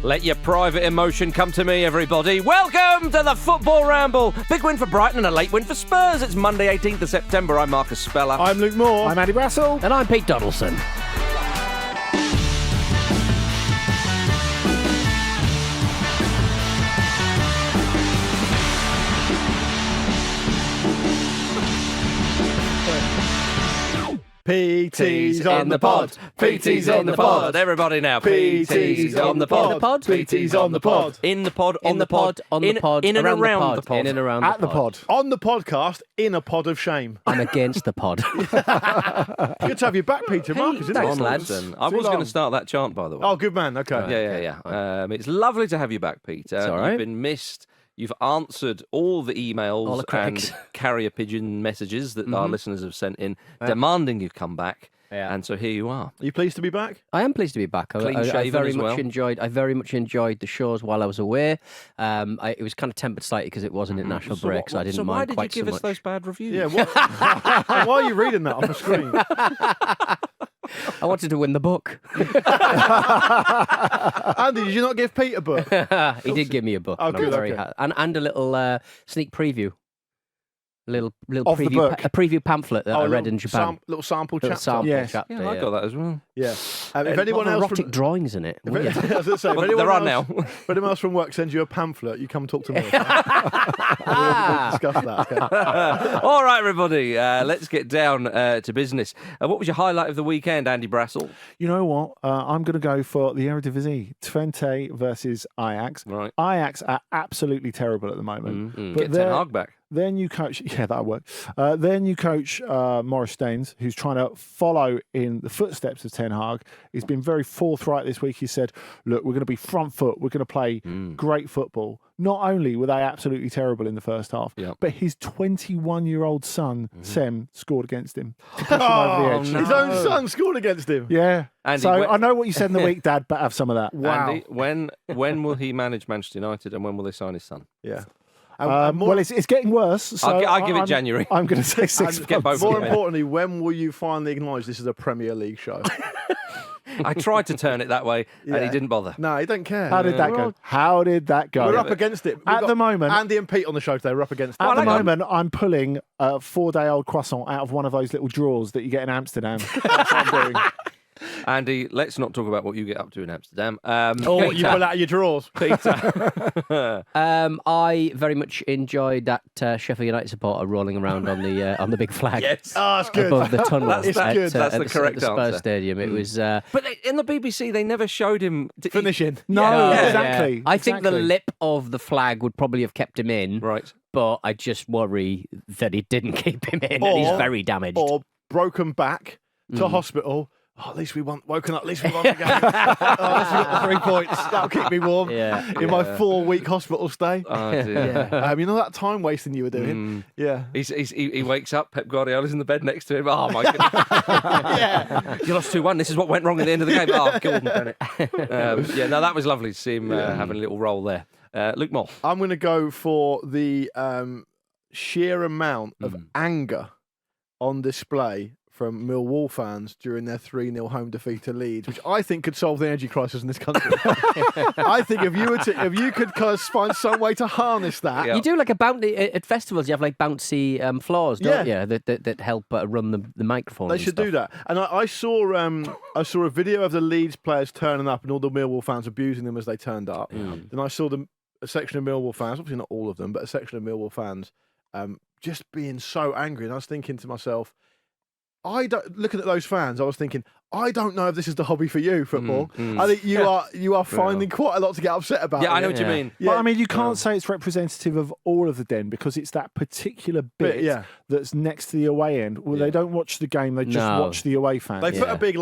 Let your private emotion come to me, everybody. Welcome to the Football Ramble. Big win for Brighton and a late win for Spurs. It's Monday, 18th of September. I'm Marcus Speller. I'm Luke Moore. I'm Andy Brassel. And I'm Pete Donaldson. PT's on the pod. PT's on the pod. Everybody now. PT's on the pod. PT's on the pod. In the pod, on In the pod, on the pod, in and around the pod. In and around At the the pod. On the podcast, in a pod of shame. I'm against the pod. Good to have you back, Peter. Marcus, isn't thanks, it? lads. I was going to start that chant, by the way. Oh, good man. Okay. Yeah. It's lovely to have you back, Peter. It's all right. You've been missed. You've answered all the emails All the critics. and carrier pigeon messages that our listeners have sent in, demanding you come back. Yeah. And so here you are. Are you pleased to be back? I am pleased to be back. I very much enjoyed the shows while I was away. It was kind of tempered slightly because it was an international break, so I didn't mind quite so much. Why did you give us those bad reviews? Yeah. What? Why are you reading that on the screen? I wanted to win the book. Andy, did you not give Pete a book? He did give me a book. Oh, and I'm good, very okay. and a little sneak preview. A little Of the preview, book? A preview pamphlet that I read in Japan. Little sample Little chapter. sample Yes. chapter. Yeah, I got that as well. Yeah. If anyone else erotic from, drawings in it. if, Weird. I was gonna say, if Well, anyone there are else- now. If anyone else from work sends you a pamphlet, you come talk to me. We'll discuss that. Okay. All right, everybody, let's get down to business. What was your highlight of the weekend, Andy Brassel? You know what? I'm going to go for the Eredivisie. Twente versus Ajax. Right. Ajax are absolutely terrible at the moment. But Get Ten they're- Hag back. Their new coach, yeah, that'll work. Their new coach, Maurice Staines, who's trying to follow in the footsteps of Ten Hag, he's been very forthright this week. He said, look, we're going to be front foot. We're going to play great football. Not only were they absolutely terrible in the first half, but his 21-year-old son, Sem, scored against him to push him over the edge. no. His own son scored against him. Yeah. Andy, so when- I know what you said in the week, Dad, but have some of that. Wow. Andy, when will he manage Manchester United and when will they sign his son? Yeah. Well, it's getting worse. So I'll give it I'm- January. I'm going to say 6 And get months. both more of them in. importantly, when will you finally acknowledge this is a Premier League show? I tried to turn it that way and he Yeah. didn't bother. No, he don't care. How did that go? How did that go? We're up against it. We've At got the moment- Andy and Pete on the show today. We're up against it. At the hang on. moment, I'm pulling a 4-day-old croissant out of one of those little drawers that you get in Amsterdam. That's what I'm doing. Andy, let's not talk about what you get up to in Amsterdam. What you pull out of your drawers? Peter. I very much enjoyed that Sheffield United supporter rolling around on the big flag Yes. Oh, that's good. above the tunnel. That's at, good. That's the correct at the Spurs answer. Stadium. It was But in the BBC, they never showed him. Finishing. No, Yeah. exactly. I think the exactly. lip of the flag would probably have kept him in, Right. but I just worry that it didn't keep him in, and he's very damaged. Or broken back to hospital. Oh, at least we won. Woken up. At least we won the game. At least we got the 3 points. That'll keep me warm. Yeah. In my 4-week hospital stay. Oh, dear. You know that time wasting you were doing? Yeah. He wakes up, Pep Guardiola's in the bed next to him. Oh, my goodness. Yeah. You lost 2-1. This is what went wrong at the end of the game. Oh, Gordon Bennett. That was lovely to see him having a little role there. Luke Moore. I'm going to go for the sheer amount of anger on display from Millwall fans during their 3-0 home defeat to Leeds, which I think could solve the energy crisis in this country. I think if you could kind of find some way to harness that. Yeah. You do like a bouncy at festivals. You have like bouncy floors, don't you? That help run the microphones. They should do that. And I saw a video of the Leeds players turning up and all the Millwall fans abusing them as they turned up. Then I saw a section of Millwall fans, obviously not all of them, but a section of Millwall fans just being so angry. And I was thinking to myself, looking at those fans, I was thinking, I don't know if this is the hobby for you, football. I think you are finding quite a lot to get upset about. Yeah, I know what you mean. But I mean, you can't say it's representative of all of the Den because it's that particular bit that's next to the away end. Well, they don't watch the game; they just watch the away fans. They put a big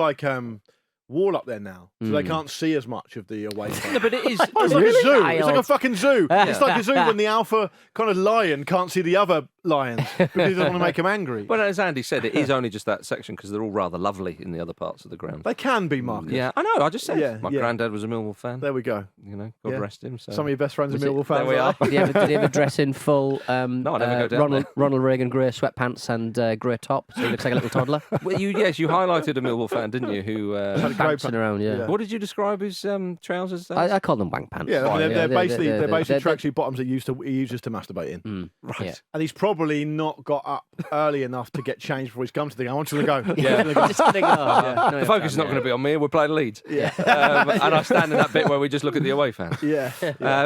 wall up there now, so they can't see as much of the away fans. Yeah, but it is. It's like a zoo. It's like a fucking zoo. Yeah. It's like a zoo when the alpha kind of lion can't see the other lions because he doesn't want to make them angry. Well, as Andy said, it is only just that section because they're all rather lovely in the other parts of the ground. They can be, Marcus. Yeah, I know. I just said. Yeah, My yeah. granddad was a Millwall fan. There we go. You know, God rest him. So. Some of your best friends are Was it- Millwall fans. There we are. Did you ever dress in full No, I never go down Ronald Reagan grey sweatpants and grey top, so he looks like a little toddler? Well, you highlighted a Millwall fan, didn't you? Who Had bouncing around. Yeah. What did you describe his trousers as? I call them wank pants. Yeah, I mean, they're basically they're- tracksuit bottoms that he uses to masturbate in. Right. Yeah. And he's probably not got up early enough to get changed before he's come to the game. I want you to go. Just gonna go. The focus is not going to be on me. We're playing Leeds. Yeah. And I stand in that bit where we just look at the away fans. Yeah.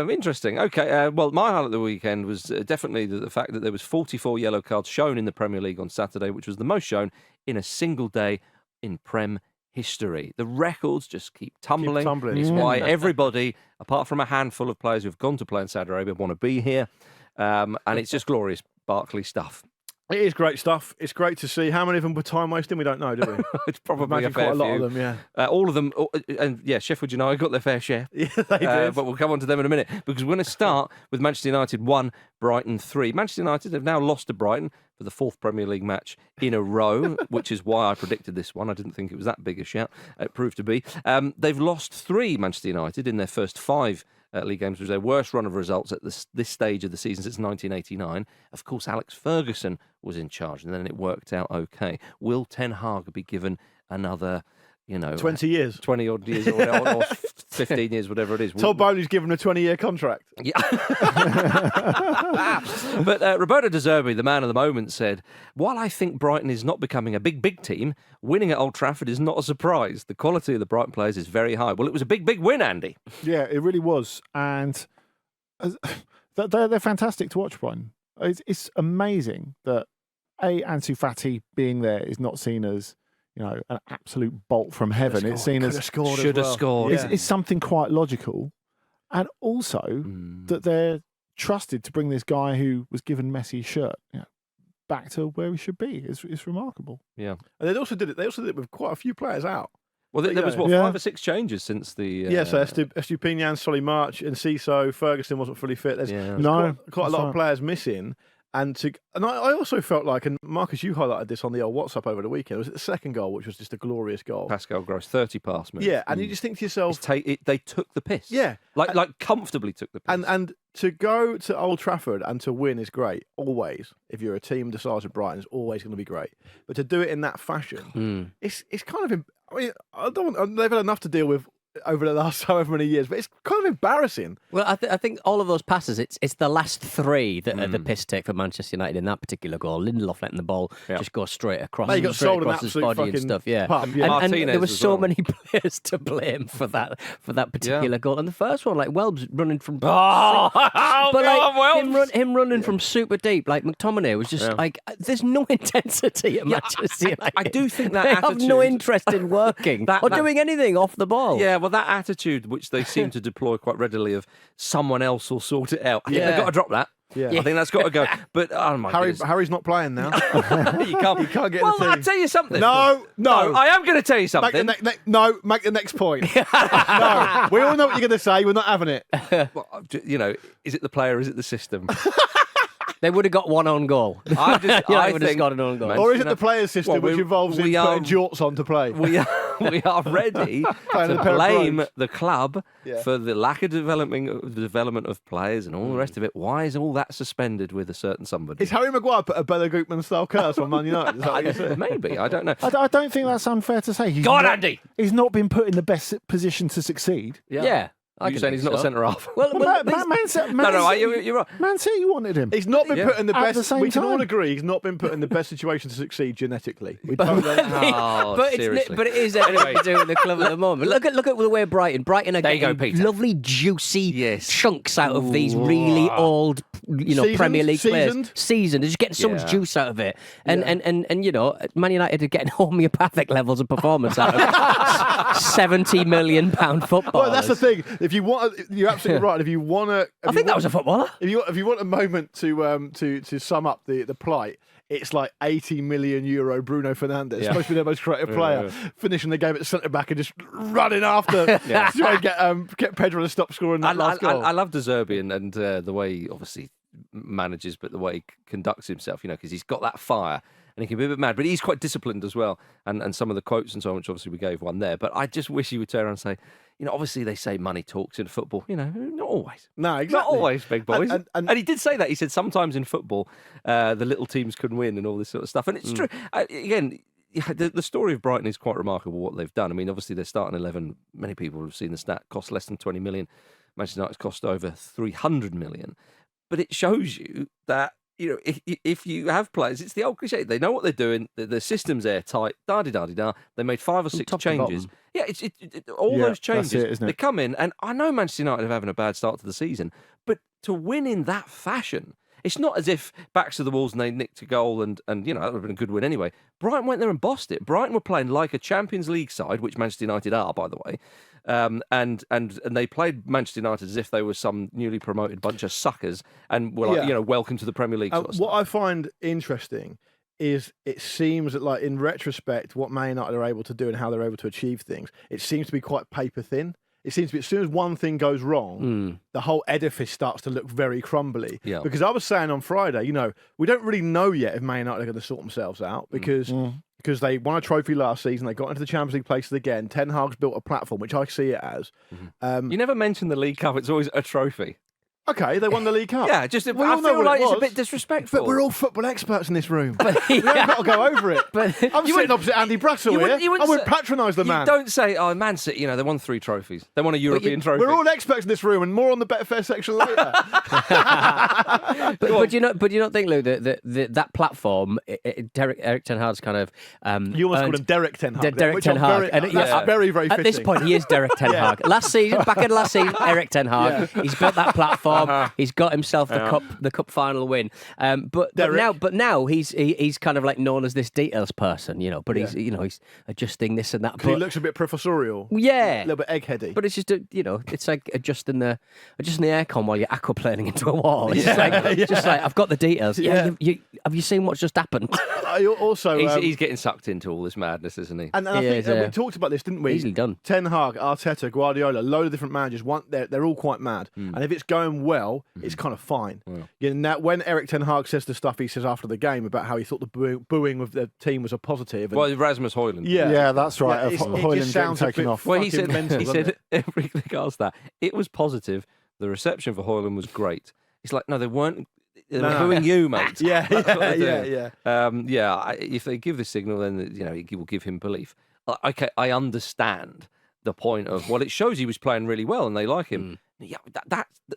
Interesting. Okay. Well, my highlight of the weekend was definitely the fact that there was 44 yellow cards shown in the Premier League on Saturday, which was the most shown in a single day in Prem history. The records just keep tumbling. It's why everybody, apart from a handful of players who've gone to play in Saudi Arabia, want to be here. And it's just glorious Barkley stuff. It is great stuff. It's great to see. How many of them were time wasting? We don't know, do we? It's probably quite a lot of them, yeah. All of them, and yeah, Sheffield United got their fair share. Yeah, they did. But we'll come on to them in a minute because we're going to start with Manchester United 1, Brighton 3. Manchester United have now lost to Brighton for the 4th Premier League match in a row, which is why I predicted this one. I didn't think it was that big a shout. It proved to be. They've lost 3, Manchester United, in their first 5 league games, which was their worst run of results at this stage of the season since 1989. Of course, Alex Ferguson was in charge, and then it worked out okay. Will Ten Hag be given another, 20 years? 20 odd years or 15 years, whatever it is. Todd Bowley's given a 20-year contract. Yeah. But Roberto De Zerbi, the man of the moment, said, while I think Brighton is not becoming a big team, winning at Old Trafford is not a surprise. The quality of the Brighton players is very high. Well, it was a big win, Andy. Yeah, it really was. And they're fantastic to watch, Brighton. It's amazing that Ansu Fati being there is not seen as an absolute bolt from heaven. It's seen as should have scored. It's something quite logical, and also that they're trusted to bring this guy who was given Messi's shirt back to where he should be. It's remarkable. Yeah, and they also did it with quite a few players out. Well, there was 5 or 6 changes since the. So Estupinian, Solly March, and Ciso. Ferguson wasn't fully fit. There's quite a lot of players missing. And I also felt like, and Marcus, you highlighted this on the old WhatsApp over the weekend. It was the second goal, which was just a glorious goal. Pascal Gross, 30 pass move. Yeah, and you just think to yourself, they took the piss. Yeah, like comfortably took the piss. And to go to Old Trafford and to win is great. Always, if you're a team the size of Brighton, it's always going to be great. But to do it in that fashion, it's kind of. I mean, they've had enough to deal with over the last however many years, but it's kind of embarrassing. Well, I think all of those passes, it's the last 3 that are the piss take for Manchester United in that particular goal. Lindelof letting the ball just go straight across, he got sold across his body and stuff. Yeah, Pup, and there were so many players to blame for that particular goal. And the first one, like Welb's running from, him running from super deep, like McTominay was just like, there's no intensity at Manchester United. I do think that they attitude, have no interest in working or doing anything off the ball. Yeah. Well, that attitude, which they seem to deploy quite readily, of someone else will sort it out. I think they've got to drop that. Yeah. I think that's got to go. But oh my goodness. Harry's not playing now. You can't get in the team. I'll tell you something. No. I am going to tell you something. Make the next point. No, we all know what you're going to say. We're not having it. Well, is it the player? Is it the system? They would have got one own goal. I would have got an own goal. Or is it the player's system, which involves putting jorts on to play? We are ready to blame the club for the lack of development of players and all the rest of it. Why is all that suspended with a certain somebody? Is Harry Maguire put a Bella Gutman-style curse on Man United? Is that what you said? Maybe. I don't know. I don't think that's unfair to say. Andy! He's not been put in the best position to succeed. Yeah. You're saying he's not a centre-half? You're right. Man City, you wanted him. He's not been put in the best. We can all time. agree he's not been put in the best situation to succeed genetically. But it is anyway to do with the club at the moment. Look at the way Brighton are getting lovely juicy chunks out of these really old, Premier League players. Seasoned. They're just getting so much juice out of it. And Man United are getting homeopathic levels of performance out of £70 million footballers. Well, that's the thing. If you want, you're absolutely right. If you want to, I think that was a footballer. If you want a moment to sum up the plight, it's like €80 million Bruno Fernandes, supposed to be their most creative player, finishing the game at centre back and just running after to try and get Pedro to stop scoring that last goal. I love De Zerbi and the way he obviously manages, but the way he conducts himself, because he's got that fire. And he can be a bit mad, but he's quite disciplined as well. And some of the quotes and so on, which obviously we gave one there. But I just wish he would turn around and say, obviously they say money talks in football. Not always. No, exactly. Not always, big boys. And he did say that. He said sometimes in football, the little teams can win and all this sort of stuff. And it's true. Again, the story of Brighton is quite remarkable, what they've done. I mean, obviously, their starting 11, many people have seen the stat, cost less than 20 million. Manchester United's cost over 300 million. But it shows you that, if you have players, it's the old cliche. They know what they're doing. The system's airtight. Da-di-da-di-da. They made 5 or 6 changes. Yeah, all those changes. That's it, isn't it? They come in, and I know Manchester United are having a bad start to the season, but to win in that fashion, it's not as if backs to the walls and they nicked a goal and that would have been a good win anyway. Brighton went there and bossed it. Brighton were playing like a Champions League side, which Manchester United are, by the way. And they played Manchester United as if they were some newly promoted bunch of suckers and were like, welcome to the Premier League. Sort of what stuff. I find interesting is it seems that, like, in retrospect, what Man United are able to do and how they're able to achieve things, it seems to be quite paper thin. It seems to be, as soon as one thing goes wrong, the whole edifice starts to look very crumbly. Yeah. Because I was saying on Friday, we don't really know yet if Man United are going to sort themselves out because they won a trophy last season, they got into the Champions League places again. Ten Hag's built a platform, which I see it as. You never mention the League Cup; it's always a trophy. Okay, they won the League Cup. Yeah, I feel like it's a bit disrespectful. But we're all football experts in this room. We haven't got to go over it. I'm sitting opposite Andy Brassel here. I wouldn't patronise the man. You don't say, Man City, they won 3 trophies. They won a European trophy. We're all experts in this room, and more on the Betfair section later. but you don't think, Lou, that platform, Erik Ten Hag's kind of... you almost called him Derek Ten Hag. Derek Ten Hag. That's very, very fitting. At this point, he is Derek Ten Hag. Back in last season, Erik Ten Hag. He's built that platform. He's got himself the cup final win. But now he's kind of like known as this details person, But he's adjusting this and that. He looks a bit professorial. Yeah, a little bit eggheady. But it's just it's like adjusting the aircon while you're aquaplaning into a wall. It's just like I've got the details. Yeah, have you seen what's just happened? Also, he's getting sucked into all this madness, isn't he? And I think we talked about this, didn't we? Easily done. Ten Hag, Arteta, Guardiola, a load of different managers. They're all quite mad, and if it's going well, it's kind of fine. Now, when Erik Ten Hag says the stuff he says after the game about how he thought the booing of the team was a positive. Well, Rasmus Højlund. Yeah, that's right. It Højlund just sounds taken off. Well, he said every asked that it was positive. The reception for Højlund was great. It's like, no, they weren't. They were booing you, mate. Yeah. If they give this signal, then he will give him belief. Okay, I understand the point of it shows he was playing really well and they like him. Yeah,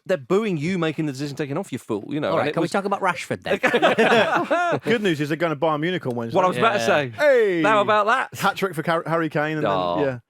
they're booing you making the decision taken off, you fool. All right, we talk about Rashford then? Good news is they're going to Bayern Munich on Wednesday. What I was about to say. Hey, how about that? Hat trick for Harry Kane. And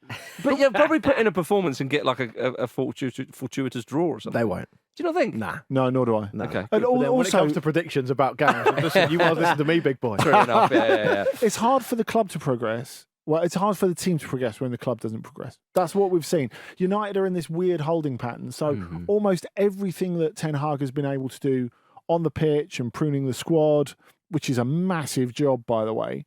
but you'll probably put in a performance and get like a fortuitous draw or something. They won't. Do you not think? Nah. No, nor do I. No. Okay. And when it comes to predictions about games, listen, you want to listen to me, big boy. True enough. Yeah. It's hard for the club to progress. Well, it's hard for the team to progress when the club doesn't progress. That's what we've seen. United are in this weird holding pattern. So almost everything that Ten Hag has been able to do on the pitch and pruning the squad, which is a massive job, by the way,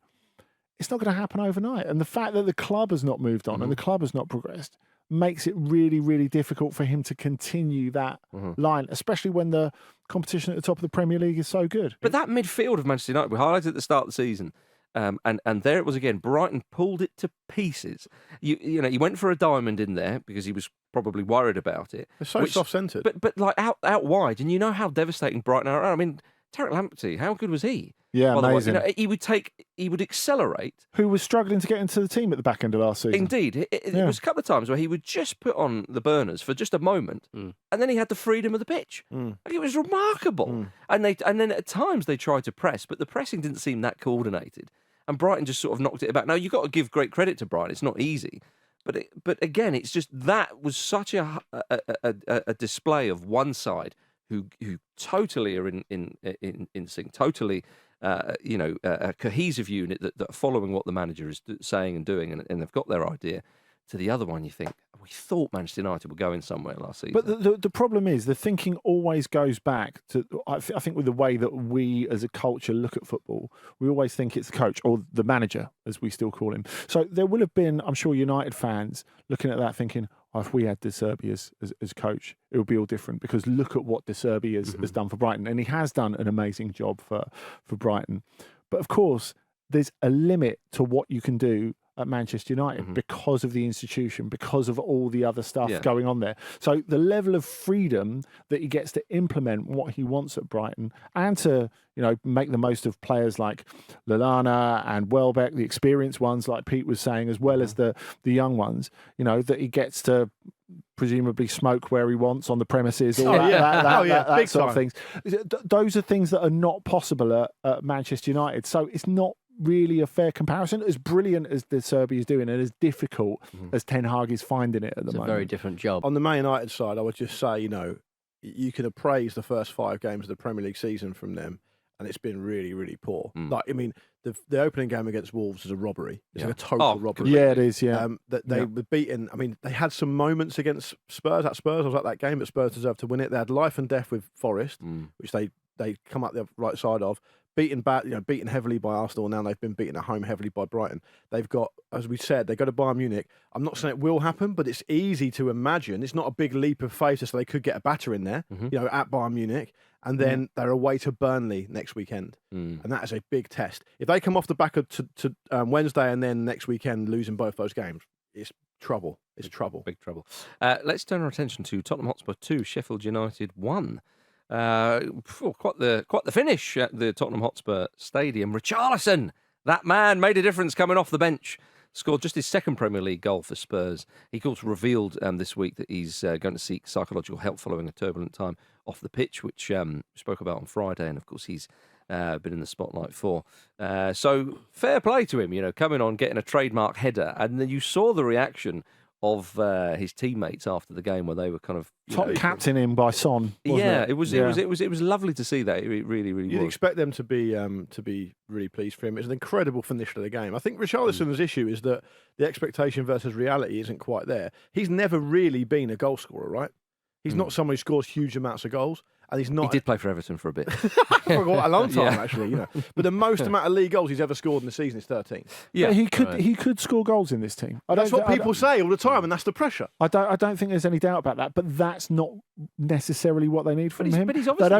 it's not going to happen overnight. And the fact that the club has not moved on and the club has not progressed makes it really, really difficult for him to continue that line, especially when the competition at the top of the Premier League is so good. But that midfield of Manchester United, we highlighted at the start of the season, and there it was again. Brighton pulled it to pieces. He went for a diamond in there because he was probably worried about it. They're so soft-centred. But like out wide, and you know how devastating Brighton are. I mean, Tarek Lamptey, how good was he? Yeah, amazing. He would accelerate. Who was struggling to get into the team at the back end of last season? Indeed, it was a couple of times where he would just put on the burners for just a moment, and then he had the freedom of the pitch. Like, it was remarkable. And then at times they tried to press, but the pressing didn't seem that coordinated. And Brighton just sort of knocked it back. Now, you've got to give great credit to Brighton. It's not easy. But again, it's just that was such a display of one side who totally are in sync, totally a cohesive unit that are following what the manager is saying and doing, and they've got their idea. To the other one, you think, we thought Manchester United were going somewhere last season. But the problem is the thinking always goes back to, I think, with the way that we as a culture look at football, we always think it's the coach or the manager, as we still call him. So there will have been, I'm sure, United fans looking at that thinking, if we had De Zerbi as coach, it would be all different, because look at what De Zerbi has done for Brighton. And he has done an amazing job for Brighton. But of course, there's a limit to what you can do at Manchester United because of the institution, because of all the other stuff going on there. So the level of freedom that he gets to implement what he wants at Brighton and to, make the most of players like Lallana and Welbeck, the experienced ones like Pete was saying, as well as the young ones, that he gets to presumably smoke where he wants on the premises, all that sort of things. Those are things that are not possible at Manchester United. So it's not really a fair comparison. As brilliant as the Serbia is doing and as difficult as Ten Hag is finding it at the moment. It's a very different job. On the Man United side, I would just say, you can appraise the first 5 games of the Premier League season from them, and it's been really, really poor. The opening game against Wolves is a robbery. It's like a total robbery. Yeah, it is, yeah. They were beaten. They had some moments against Spurs. At Spurs, I was at that game, but Spurs deserved to win it. They had life and death with Forest, which they come up the right side of. Beaten heavily by Arsenal, and now they've been beaten at home heavily by Brighton. They've got, as we said, they go to Bayern Munich. I'm not saying it will happen, but it's easy to imagine. It's not a big leap of faith, so they could get a batter in there, at Bayern Munich, and then they're away to Burnley next weekend, and that is a big test. If they come off the back of to Wednesday and then next weekend losing both those games, it's trouble. It's trouble. Big trouble. Let's turn our attention to Tottenham Hotspur 2, Sheffield United 1. Quite the finish at the Tottenham Hotspur Stadium. Richarlison, that man, made a difference coming off the bench. Scored just his second Premier League goal for Spurs. He, of course, revealed this week that he's going to seek psychological help following a turbulent time off the pitch, which we spoke about on Friday, and of course he's been in the spotlight for. So fair play to him, coming on, getting a trademark header, and then you saw the reaction of his teammates after the game, where they were kind of top captain him by Son. It was lovely to see that. It really, really You'd was. expect them to be really pleased for him. It's an incredible finish to the game. I think Richarlison's issue is that the expectation versus reality isn't quite there. He's never really been a goal scorer, right? He's not someone who scores huge amounts of goals. And he's not. He did play for Everton for a bit. For a long time, actually. But the most amount of league goals he's ever scored in the season is 13. Yeah, but he could score goals in this team. That's what people say all the time, and that's the pressure. I don't think there's any doubt about that. But that's not necessarily what they need from him. But he's obviously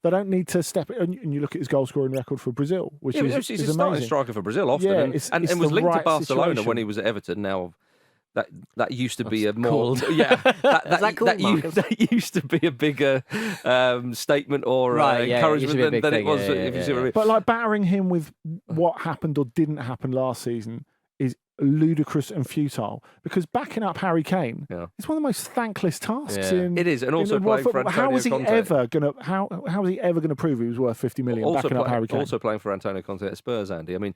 they don't need to step it. And you look at his goal scoring record for Brazil, which is he's a starting striker for Brazil often, and was linked to Barcelona when he was at Everton. Now. That used to be a more that used to be a bigger statement or encouragement than it was. If you see what I mean. But like battering him with what happened or didn't happen last season is ludicrous and futile, because backing up Harry Kane is one of the most thankless tasks. It is, and also playing for Antonio how is he Conte. ever gonna prove he was worth 50 million backing up Harry Kane? Also playing for Antonio Conte at Spurs, Andy. I mean,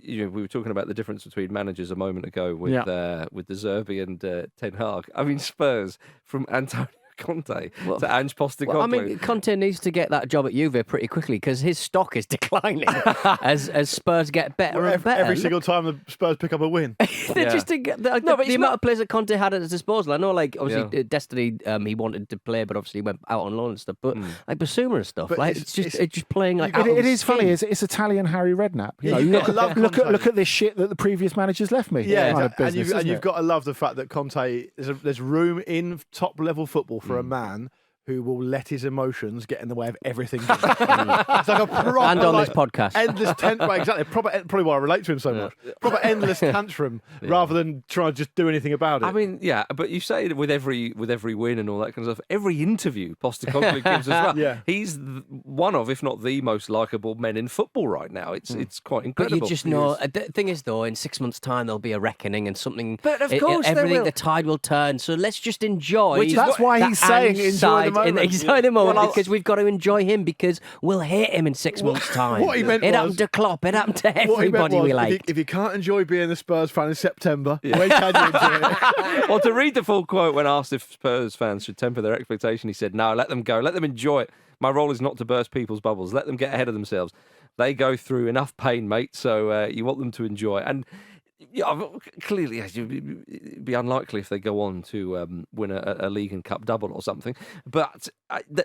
we were talking about the difference between managers a moment ago with De Zerbi and Ten Hag. I mean, Spurs from Antonio Conte to Ange Postecoglou. Well, I mean, Conte needs to get that job at Juve pretty quickly, because his stock is declining as Spurs get better and better. Every single time the Spurs pick up a win. The amount of players that Conte had at his disposal. I know, obviously, Destiny, he wanted to play, but obviously went out on loan and stuff. But like Basuma and stuff, it's just playing like. It is funny. It's Italian Harry Redknapp. Look at this shit that the previous managers left me. Yeah, and you've got to love the fact that Conte, there's room in top level football for a man who will let his emotions get in the way of everything. It's like a proper, and on this podcast, endless exactly. Probably why I relate to him so much. Proper endless tantrum rather than trying to just do anything about it. I mean, but you say it with every win and all that kind of stuff. Every interview Postecoglou gives as well. He's one of, if not the most likable men in football right now. It's quite incredible. But you just know. The thing is, though, in 6 months' time there'll be a reckoning and something. But of course, everything, the tide will turn. So let's just enjoy. That's why he's saying enjoy the moment. Enjoy the moment, because we've got to enjoy him, because we'll hate him in 6 months' time. What he meant it happened to Klopp. It happened to everybody we like. If you can't enjoy being a Spurs fan in September, when can you enjoy it? Well, to read the full quote, when asked if Spurs fans should temper their expectation, he said, "No, let them go. Let them enjoy it. My role is not to burst people's bubbles. Let them get ahead of themselves. They go through enough pain, mate, so you want them to enjoy." And clearly, it'd be unlikely if they go on to win a league and cup double or something. But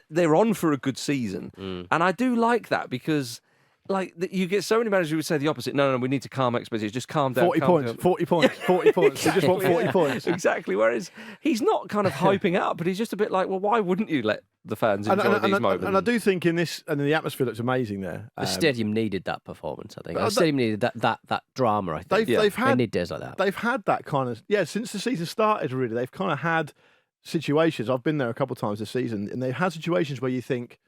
they're on for a good season, and I do like that, because like you get so many managers who would say the opposite. No, we need to calm expectations. Just calm down. 40 points. 40 points. They just want 40 points. Exactly. Whereas he's not kind of hyping up, but he's just a bit like, well, why wouldn't you let the fans enjoy these moments? And I do think in this, and the atmosphere looks amazing there. The stadium needed that performance, I think. The stadium needed that drama, I think. They need days like that. They've had that kind of, since the season started, really. They've kind of had situations. I've been there a couple of times this season, and they've had situations where you think,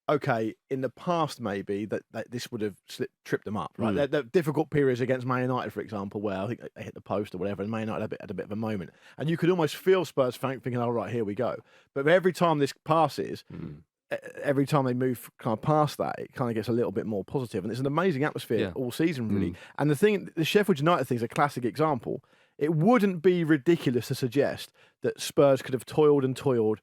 okay, in the past maybe that this would have tripped them up, right? They're difficult periods against Man United, for example, where I think they hit the post or whatever, and Man United had a bit of a moment, and you could almost feel Spurs thinking, "All right, here we go." But every time this passes, every time they move kind of past that, it kind of gets a little bit more positive, and it's an amazing atmosphere all season, really. And the Sheffield United thing is a classic example. It wouldn't be ridiculous to suggest that Spurs could have toiled and toiled.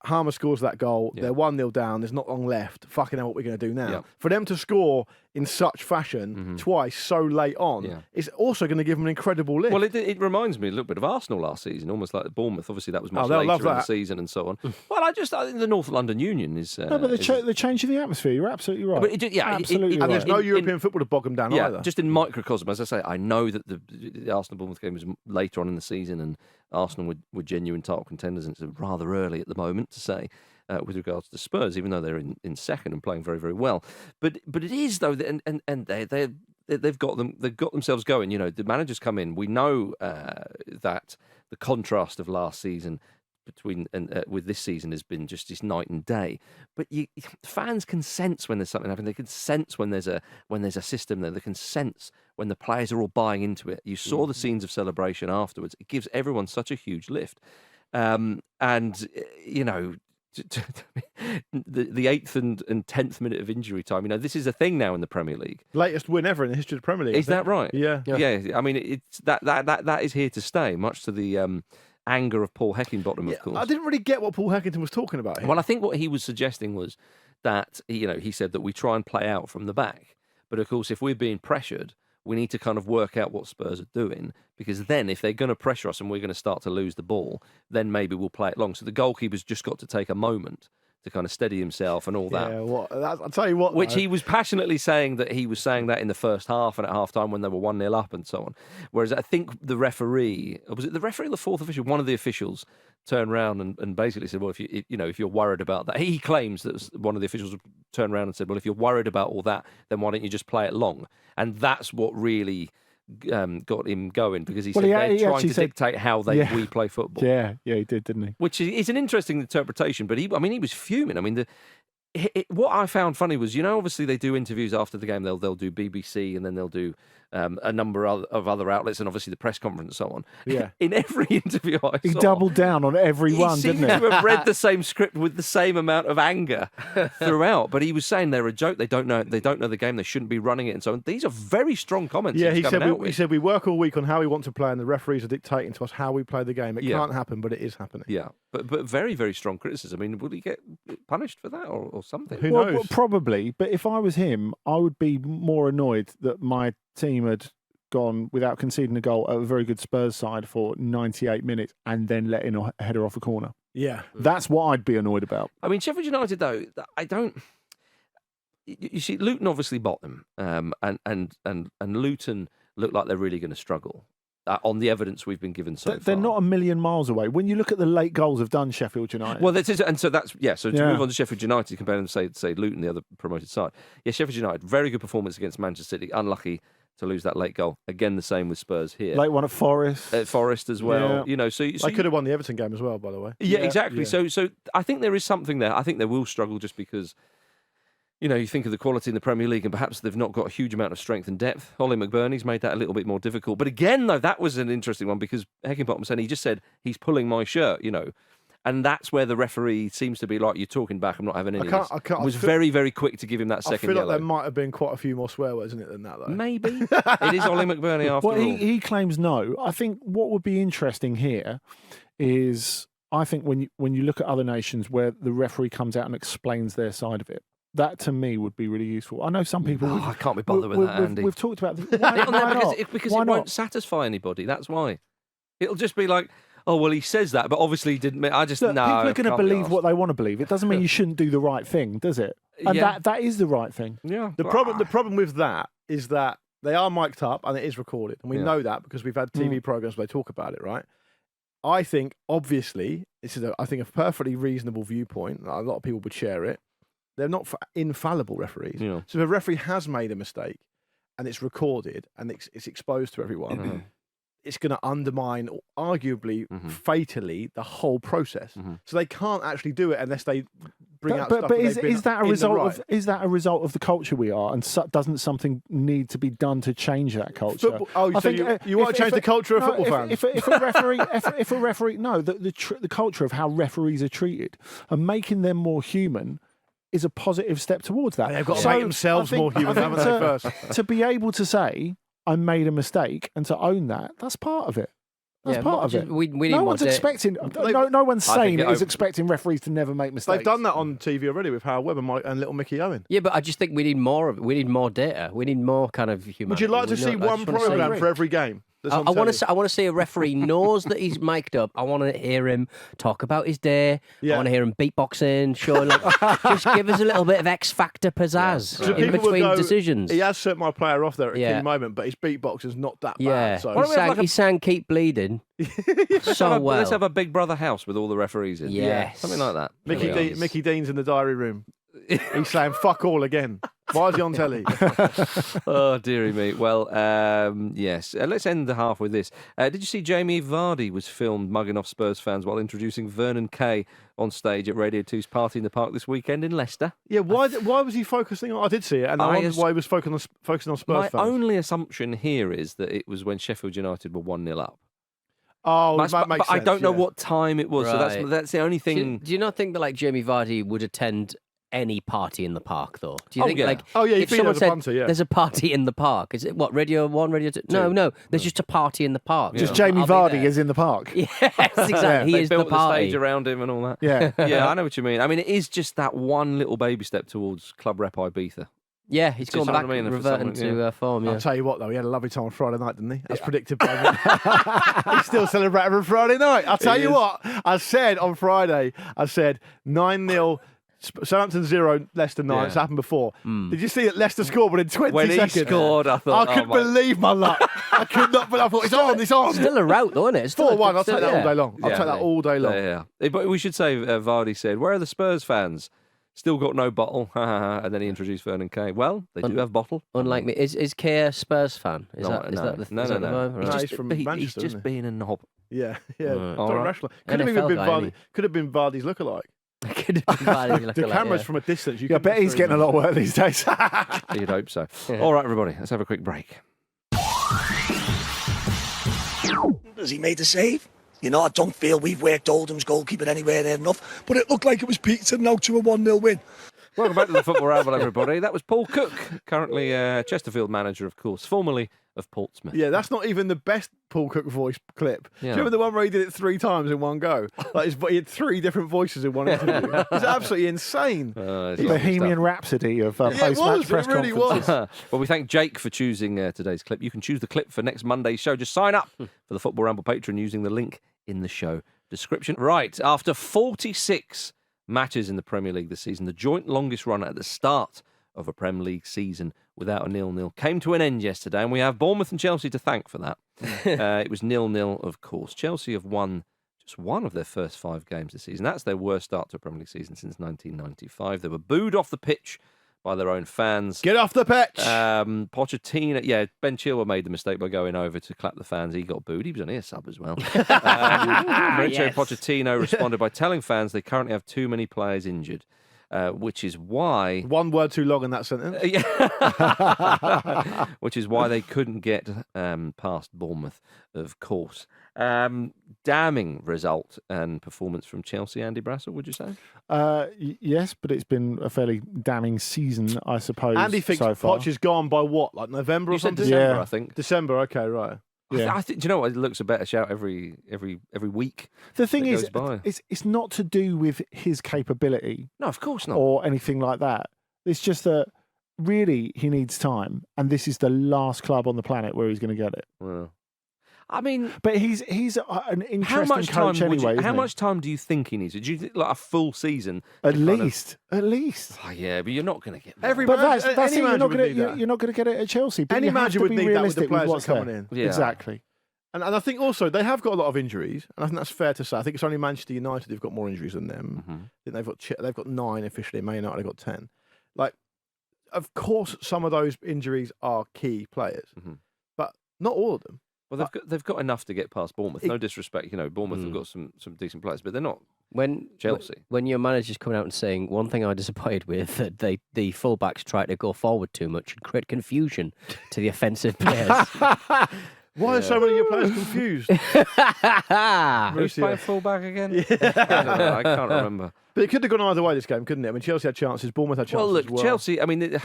Harmer scores that goal. They're 1-0 down. There's not long left. Fucking hell, what we're going to do now? For them to score in such fashion twice so late on, it's also going to give them an incredible lift. Well, it reminds me a little bit of Arsenal last season, almost like Bournemouth. Obviously, that was much later in the season and so on. Well, I think the North London Union is... no, but they're changing the atmosphere. You're absolutely right. But absolutely right. And there's no European football to bog them down either. Just in microcosm, as I say, I know that the Arsenal-Bournemouth game was later on in the season, and Arsenal were genuine title contenders, and it's rather early at the moment to say with regards to Spurs, even though they're in second and playing very, very well. But it is though, and they've got themselves going. You know, the managers come in. We know that the contrast of last season between with this season has been just this night and day. But fans can sense when there's something happening. They can sense when there's a system there. They can sense when the players are all buying into it. You saw the scenes of celebration afterwards. It gives everyone such a huge lift. And you know, the 8th and 10th minute of injury time. You know, this is a thing now in the Premier League. Latest win ever in the history of the Premier League. Is that right? Yeah. I mean, it's that is here to stay. Much to the anger of Paul Heckingbottom, of course. I didn't really get what Paul Heckingbottom was talking about here. Well, I think what he was suggesting was that he said that we try and play out from the back, but of course, if we're being pressured, we need to kind of work out what Spurs are doing, because then if they're going to pressure us and we're going to start to lose the ball, then maybe we'll play it long. So the goalkeeper's just got to take a moment to kind of steady himself and all that. Yeah, I'll tell you what. Which he was passionately saying that he was saying that in the first half and at half time when they were 1-0 up and so on. Whereas I think the referee, or was it the referee or the fourth official? One of the officials turned around and basically said, well, if you're worried about that, he claims that one of the officials turned around and said, well, if you're worried about all that, then why don't you just play it long? And that's what really got him going, because he said they're trying to dictate how we play football. Yeah, he did, didn't he? Which is an interesting interpretation, but he was fuming. I mean, what I found funny was, obviously they do interviews after the game. They'll do BBC, and then they'll do a number of other outlets, and obviously the press conference and so on. Yeah. In every interview I saw, he doubled down on every one, didn't he? He seems to have read the same script with the same amount of anger throughout. But he was saying they're a joke. They don't know the game. They shouldn't be running it, and so on. These are very strong comments. Yeah, he said we work all week on how we want to play, and the referees are dictating to us how we play the game. It can't happen, but it is happening. Yeah, but very, very strong criticism. I mean, would he get punished for that or something? Who knows? Well, probably. But if I was him, I would be more annoyed that my team had gone without conceding a goal at a very good Spurs side for 98 minutes and then letting a header off a corner. Yeah. That's what I'd be annoyed about. I mean, Sheffield United, though, I don't... You see, Luton obviously bottom, and Luton look like they're really going to struggle on the evidence we've been given so far. They're not a million miles away. When you look at the late goals have done Sheffield United. Well, to move on to Sheffield United, compare them to, say, Luton, the other promoted side. Yeah, Sheffield United, very good performance against Manchester City, unlucky to lose that late goal. Again, the same with Spurs here. Late one at Forest. At Forest as well. Yeah. So they could have won the Everton game as well, by the way. Yeah, exactly. Yeah. So I think there is something there. I think they will struggle just because, you think of the quality in the Premier League and perhaps they've not got a huge amount of strength and depth. Ollie McBurney's made that a little bit more difficult. But again, though, that was an interesting one because Heckingbottom said, he just said, he's pulling my shirt, And that's where the referee seems to be like, you're talking back, I'm not having any of this. Was very, very quick to give him that second yellow. I feel like there might have been quite a few more swear words in it than that, though. Maybe. It is Ollie McBurney after all. He claims no. I think what would be interesting here is, I think when you look at other nations where the referee comes out and explains their side of it, that to me would be really useful. I know some people. I can't be bothered with that, Andy. We've talked about because it won't satisfy anybody. That's why. It'll just be like, oh well, he says that, but obviously he didn't. I just no. People are going to believe what they want to believe. It doesn't mean you shouldn't do the right thing, does it? And that is the right thing. Yeah. The problem with that is that they are mic'd up and it is recorded. And we know that because we've had TV programs where they talk about it, right? I think, obviously, this is, a perfectly reasonable viewpoint. A lot of people would share it. They're not infallible referees. Yeah. So if a referee has made a mistake and it's recorded and it's exposed to everyone, it's going to undermine, arguably, fatally, the whole process. So they can't actually do it unless they bring out stuff. But is that a result of the culture we are? And doesn't something need to be done to change that culture? You want to change the culture of football fans? If a referee, no, the culture of how referees are treated and making them more human is a positive step towards that. They've got to make themselves more human, haven't they, first? To be able to say, I made a mistake, and to own that, that's part of it. That's part of it. No one's expecting, no one sane is expecting referees to never make mistakes. They've done that on TV already with Howard Webb and little Mickey Owen. Yeah, but I just think we need more of it. We need more data. We need more kind of humanity. Would you like to see one programme for every game? I want to see a referee knows that he's mic'd up. I want to hear him talk about his day. I want to hear him beatboxing, showing just give us a little bit of X Factor pizzazz in between decisions. He has sent my player off there at a key moment, but his beatboxing's not that bad. So. He sang "Keep Bleeding" so well. Let's have a Big Brother house with all the referees in. Yes, something like that. Mickey Dean's in the diary room. He's saying "fuck all" again. Why is he on telly? Oh, dearie me. Well, yes. Let's end the half with this. Did you see Jamie Vardy was filmed mugging off Spurs fans while introducing Vernon Kay on stage at Radio 2's Party in the Park this weekend in Leicester? Yeah, why was he focusing on... I did see it, and I wondered why he was focusing on Spurs fans. My only assumption here is that it was when Sheffield United were 1-0 up. Oh, that makes sense. I don't know what time it was, so that's the only thing... Do you not think that like Jamie Vardy would attend any party in the park, though? Do you think if someone said there's a party in the park, is it what, Radio 1, Radio 2? No, there's just a party in the park. Just Jamie Vardy is in the park. Yes, exactly. He is built the party. The stage around him and all that. Yeah. Yeah, I know what you mean. I mean, it is just that one little baby step towards Club Rep Ibiza. Yeah, he's gone back, reverting to form. Yeah. I'll tell you what, though, he had a lovely time on Friday night, didn't he? As predicted by me. He's still celebrating on Friday night. I'll tell you what, I said on Friday, 9-0. Southampton 0, Leicester 9. It's happened before. Did you see that Leicester scored within 20 seconds? When he scored, I thought... I couldn't believe my luck. I could not, but I thought, it's on. Still a route, though, isn't it? 4-1, I'll take that all day long. I'll take that all day long. Yeah. But we should say, Vardy said, where are the Spurs fans? Still got no bottle. And then he introduced Vernon Kay. Well, they do have bottle. Unlike me. Is Kay a Spurs fan? No. He's from Manchester, he's just being a knob. Yeah. Right. Could have been Vardy's lookalike. The cameras from a distance. I bet he's getting a lot of work these days. You'd hope so. Yeah. All right, everybody, let's have a quick break. Has he made the save? You know, I don't feel we've worked Oldham's goalkeeper anywhere near enough, but it looked like it was Peterson now to a 1-0 win. Welcome back to the Football Ramble, everybody. That was Paul Cook, currently Chesterfield manager, of course, formerly of Portsmouth. Yeah, that's not even the best Paul Cook voice clip. Yeah. Do you remember the one where he did it 3 times in one go? He had 3 different voices in one interview. It's absolutely insane. The Bohemian Rhapsody of post-match press really conferences. Well, we thank Jake for choosing today's clip. You can choose the clip for next Monday's show. Just sign up for the Football Ramble Patreon using the link in the show description. Right, after 46 matches in the Premier League this season, the joint longest run at the start of a Premier League season without a 0-0 came to an end yesterday, and we have Bournemouth and Chelsea to thank for that. It was 0-0, of course. Chelsea have won just one of their first 5 games this season. That's their worst start to a Premier League season since 1995. They were booed off the pitch by their own fans. Get off the pitch! Pochettino, Ben Chilwell made the mistake by going over to clap the fans. He got booed. He was only a sub as well. Mauricio Pochettino responded by telling fans they currently have too many players injured. Which is why... One word too long in that sentence. Which is why they couldn't get past Bournemouth, of course. Damning result and performance from Chelsea, Andy Brassel, would you say? Yes, but it's been a fairly damning season, I suppose. Andy thinks so far. Poch is gone by what, like November or something? December, I think. December, okay, right. Yeah. I think, do you know what? It looks a better shout every week. The thing is, it's not to do with his capability. No, of course not. Or anything like that. It's just that really he needs time, and this is the last club on the planet where he's going to get it. Well, I mean, but he's an interesting coach anyway. How much time do you think he needs? Do you think like a full season? At least. Oh, yeah, but you're not going to get that. But that's it. You're not going to get it at Chelsea. But Any manager would need that with the players what's coming in. Yeah. Exactly. And I think also they have got a lot of injuries, and I think that's fair to say. I think it's only Manchester United who've got more injuries than them. I think they've got 9 officially. Man United have got 10. Like, of course, some of those injuries are key players, but not all of them. Well, they've got enough to get past Bournemouth. No disrespect, Bournemouth have got some decent players, but they're not Chelsea. When your manager's coming out and saying, one thing I'm disappointed with, that the fullbacks try to go forward too much and create confusion to the offensive players. Why are so many of your players confused? Who's playing fullback again? I can't remember. But it could have gone either way this game, couldn't it? I mean, Chelsea had chances, Bournemouth had chances Well, look, as well. Chelsea, I mean,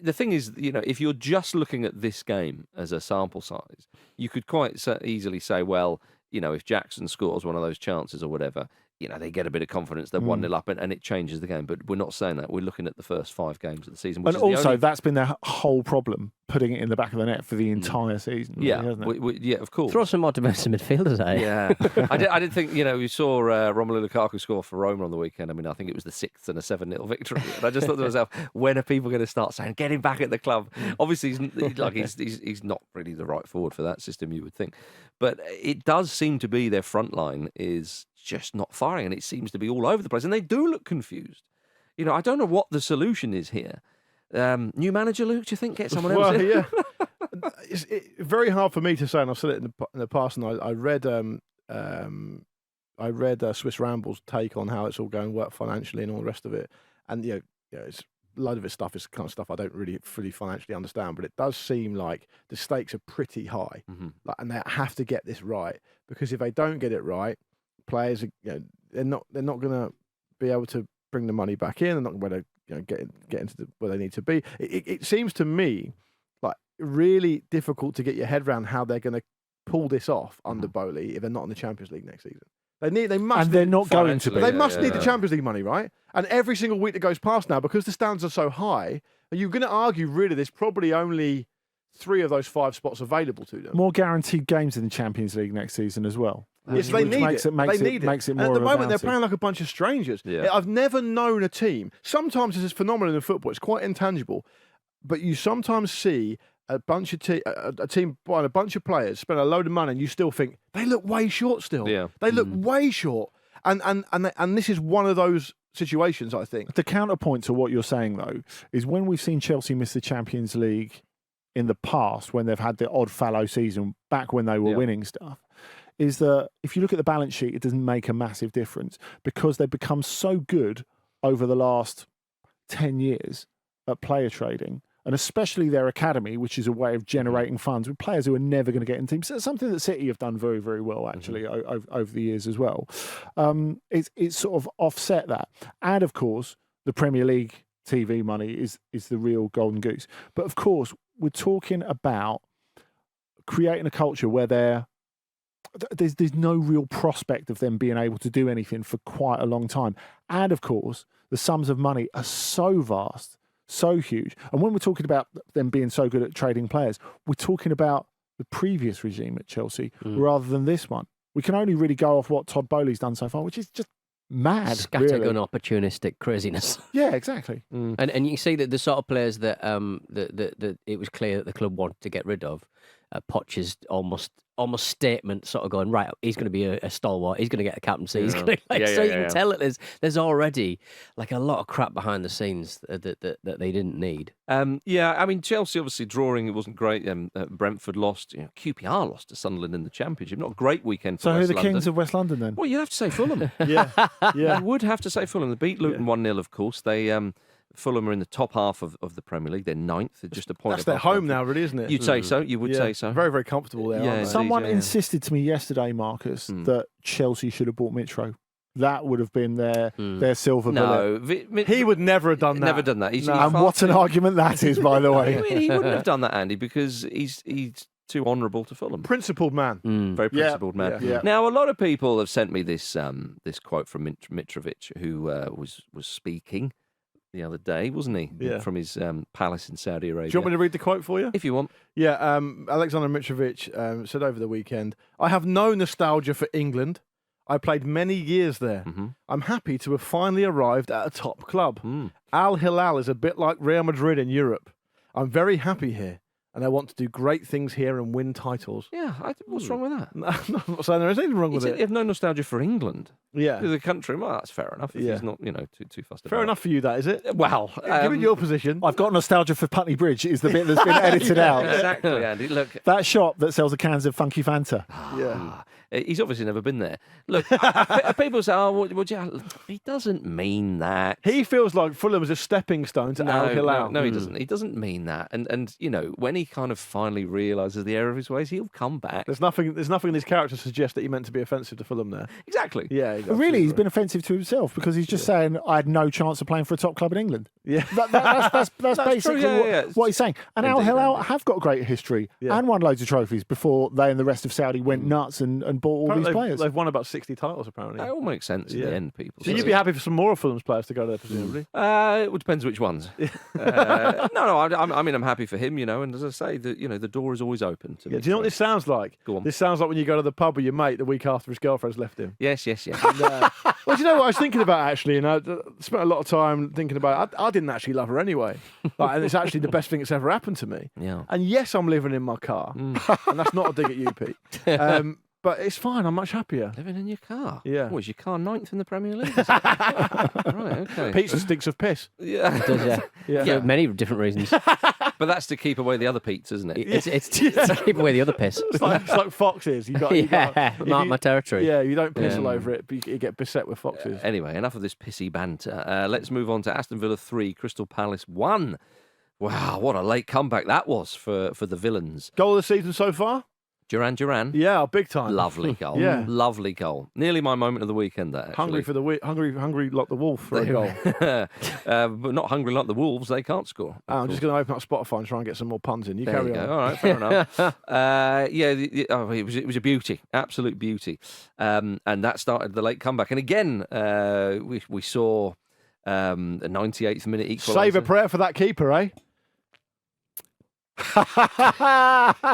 the thing is, if you're just looking at this game as a sample size, you could quite easily say, well, if Jackson scores one of those chances or whatever, they get a bit of confidence, they're 1-0 up and it changes the game. But we're not saying that. We're looking at the first 5 games of the season. Which and also, that's been their whole problem, putting it in the back of the net for the entire season. Yeah, really, yeah, of course. Throw some more defensive midfielders, eh? Yeah. I did think, we saw Romelu Lukaku score for Roma on the weekend. I mean, I think it was the 6th and a 7-0 victory. And I just thought to myself, when are people going to start saying, get him back at the club? Obviously, he's not really the right forward for that system, you would think. But it does seem to be their front line is just not firing, and it seems to be all over the place. And they do look confused. I don't know what the solution is here. New manager, Luke, do you think get someone else in? Yeah. It's very hard for me to say, and I've said it in the past, and I read Swiss Ramble's take on how it's all going work financially and all the rest of it. And, it's a load of it stuff is kind of stuff I don't really fully financially understand, but it does seem like the stakes are pretty high, and they have to get this right, because if they don't get it right, players are, they're not going to be able to bring the money back in. They're not going to get into where they need to be. It seems to me like really difficult to get your head around how they're going to pull this off under Bowley if they're not in the Champions League next season. They must, and they're not going to be. They must need the Champions League money, right? And every single week that goes past now, because the standards are so high, you're going to argue really there's probably only 3 of those 5 spots available to them. More guaranteed games in the Champions League next season as well. Yes, they need it. Makes it more. And at the moment, they're bounty. playing like a bunch of strangers. Yeah. I've never known a team. Sometimes this is phenomenal in football. It's quite intangible, but you sometimes see a bunch of a team buying a bunch of players, spend a load of money, and you still think they look way short. Still, they look way short. And this is one of those situations, I think. The counterpoint to what you're saying, though, is when we've seen Chelsea miss the Champions League in the past, when they've had the odd fallow season back when they were winning stuff, is that if you look at the balance sheet, it doesn't make a massive difference because they've become so good over the last 10 years at player trading, and especially their academy, which is a way of generating funds with players who are never going to get in teams. So something that City have done very, very well, actually, over the years as well. It's sort of offset that. And, of course, the Premier League TV money is the real golden goose. But, of course, we're talking about creating a culture where there's no real prospect of them being able to do anything for quite a long time. And, of course, the sums of money are so vast, so huge. And when we're talking about them being so good at trading players, we're talking about the previous regime at Chelsea rather than this one. We can only really go off what Todd Bowley's done so far, which is just mad. Scattergun really. Opportunistic craziness. Yeah, exactly. And you see that the sort of players that that it was clear that the club wanted to get rid of, Poch's almost statement sort of going, right, he's going to be a stalwart, he's going to get a captaincy, he's going to you can tell that there's already like a lot of crap behind the scenes that they didn't need. I mean, Chelsea obviously drawing, it wasn't great. Brentford lost, QPR lost to Sunderland in the Championship. Not a great weekend for So who are West the London. kings of West London then? Well, you'd have to say Fulham. Yeah. You would have to say Fulham. They beat Luton 1-0, of course. They Fulham are in the top half of the Premier League. They're 9th. They're just a point. That's their home now, really, isn't it? You'd say so. You would say so. Very, very comfortable there. Yeah, aren't they? Someone insisted to me yesterday, Marcus, that Chelsea should have bought Mitro. That would have been their silver bullet. No, he would never have done that. Never done that. He's And what an argument that is, by the way. I mean, he wouldn't have done that, Andy, because he's too honourable to Fulham. Principled man. Very principled man. Yeah. Now, a lot of people have sent me this quote from Mitrovic, who was speaking, the other day, wasn't he? Yeah. From his palace in Saudi Arabia. Do you want me to read the quote for you? If you want. Yeah, Aleksandar Mitrovic said over the weekend, "I have no nostalgia for England. I played many years there. I'm happy to have finally arrived at a top club. Al Hilal is a bit like Real Madrid in Europe. I'm very happy here, and I want to do great things here and win titles." Yeah, what's wrong with that? No, I'm not saying there is anything wrong with You it. have no nostalgia for England. Yeah. The country, well, that's fair enough. If he's not, too fussed about Fair enough for you, that, is it? Well, given your position. I've got nostalgia for Putney Bridge is the bit that's been edited out. Exactly, Andy. Look, That shop that sells the cans of Funky Fanta. Yeah. he's obviously never been there. Look, people say, he doesn't mean that. He feels like Fulham is a stepping stone to Al Hilal. No, he doesn't. He doesn't mean that. And when he kind of finally realises the error of his ways, he'll come back. There's nothing in his character to suggest that he meant to be offensive to Fulham there. Exactly. Yeah. Really, he's been offensive to himself because he's just saying, I had no chance of playing for a top club in England. Yeah. That's basically true, what he's saying. And Al Indeed, Hilal Andy. have got great history and won loads of trophies before they and the rest of Saudi went nuts and bought all these players. They've won about 60 titles, apparently. That all makes sense in the end, people. So you'd be happy for some more of Fulham's players to go there, presumably? It depends which ones. I'm happy for him, and as I say, the door is always open to me. Do you know what this sounds like? Go on. This sounds like when you go to the pub with your mate the week after his girlfriend's left him. Yes. Well, do you know what I was thinking about, actually? And I spent a lot of time thinking about it. I didn't actually love her anyway. And it's actually the best thing that's ever happened to me. Yeah. And yes, I'm living in my car. And that's not a dig at you, Pete. But it's fine. I'm much happier. Living in your car? Yeah. Is your car 9th in the Premier League? Right, okay. Pizza stinks of piss. Yeah. It does, yeah. For many different reasons. But that's to keep away the other Pete's, isn't it? It's to keep away the other piss. It's like foxes. Mark my territory. Yeah, you don't piss all over it, but you get beset with foxes. Anyway, enough of this pissy banter. Let's move on to Aston Villa 3, Crystal Palace 1. Wow, what a late comeback that was for the villains. Goal of the season so far? Duran. Yeah, big time. Lovely goal. Yeah. Lovely goal. Nearly my moment of the weekend, that, actually. Hungry like the wolf for a goal. But not hungry like the Wolves. They can't score. I'm just going to open up Spotify and try and get some more puns in. You There carry you go. on. All right, fair enough. It was a beauty, absolute beauty, and that started the late comeback. And again, we saw a 98th minute equaliser. Save a prayer for that keeper, eh?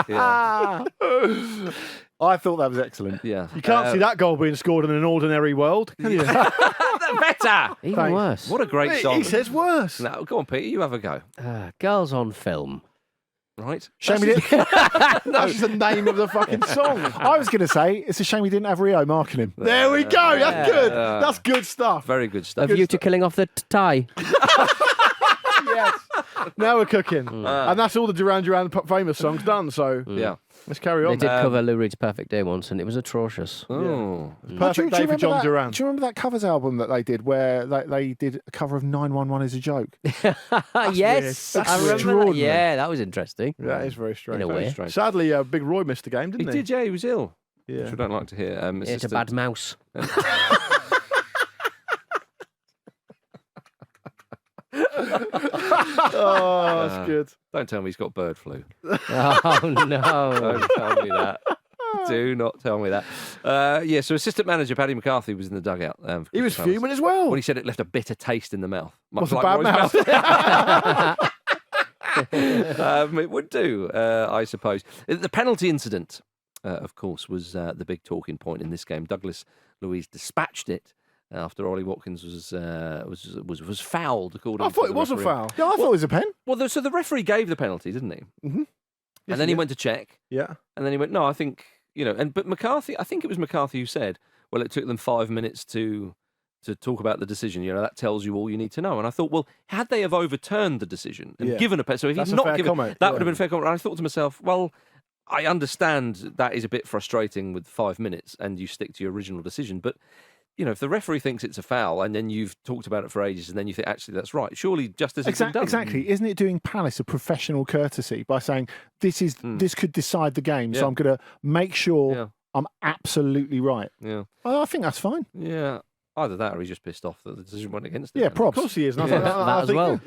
Yeah. I thought that was excellent. Yeah, You can't see that goal being scored in an ordinary world, can you? better. Even Thanks. worse. What a great song. He says worse. No, go on, Peter. You have a go. Girls on Film. Right. Shame we didn't. That's the name of the fucking song. I was going to say it's a shame we didn't have Rio marking him. There we go. That's good. That's good stuff. Very good stuff. A view to killing off the tie. Yes. Now we're cooking. And that's all the Duran famous songs done. So Yeah. let's carry They on. did cover Lou Reed's Perfect Day once, and it was atrocious. Oh. Perfect day for John Duran. Do you remember that covers album that they did where they did a cover of 911 as a joke? Yes, That's I remember that. extraordinary. Yeah, that was interesting. Yeah, it's very strange. In a way. Strange. Sadly, Big Roy missed the game, He didn't he? did, yeah. He was ill. Yeah. Which we don't like to hear. It's a bad mouse. Oh, that's good. Don't tell me he's got bird flu. Oh, no. Don't tell me that. Do not tell me that. So assistant manager Paddy McCarthy was in the dugout. He was Palace. fuming as well. When he said it left a bitter taste in the mouth. What's Much a like bad Roy's mouth? It would do, I suppose. The penalty incident, of course, was the big talking point in this game. Douglas Luiz dispatched it after Ollie Watkins was fouled, according I to thought the it was a referee. foul. Yeah, I thought it was a pen. Well, so the referee gave the penalty, didn't he? Mm-hmm. And then he went to check, Yeah. and then he went, no, I think, but McCarthy, I think it was McCarthy who said, well, it took them 5 minutes to talk about the decision. That tells you all you need to know. And I thought, well, had they have overturned the decision and given a penalty, so if That's he'd a not fair given, comment, that would have been a fair comment. And I thought to myself, well, I understand that is a bit frustrating with 5 minutes and you stick to your original decision, but if the referee thinks it's a foul and then you've talked about it for ages and then you think, actually, that's right, surely justice has been done. Exactly. Isn't it doing Palace a professional courtesy by saying this could decide the game, so Yeah. I'm going to make sure Yeah. I'm absolutely right? Yeah. Well, I think that's fine. Yeah. Either that or he's just pissed off that the decision went against him. Yeah, Of props. course he is. And Yeah. I That think, as well.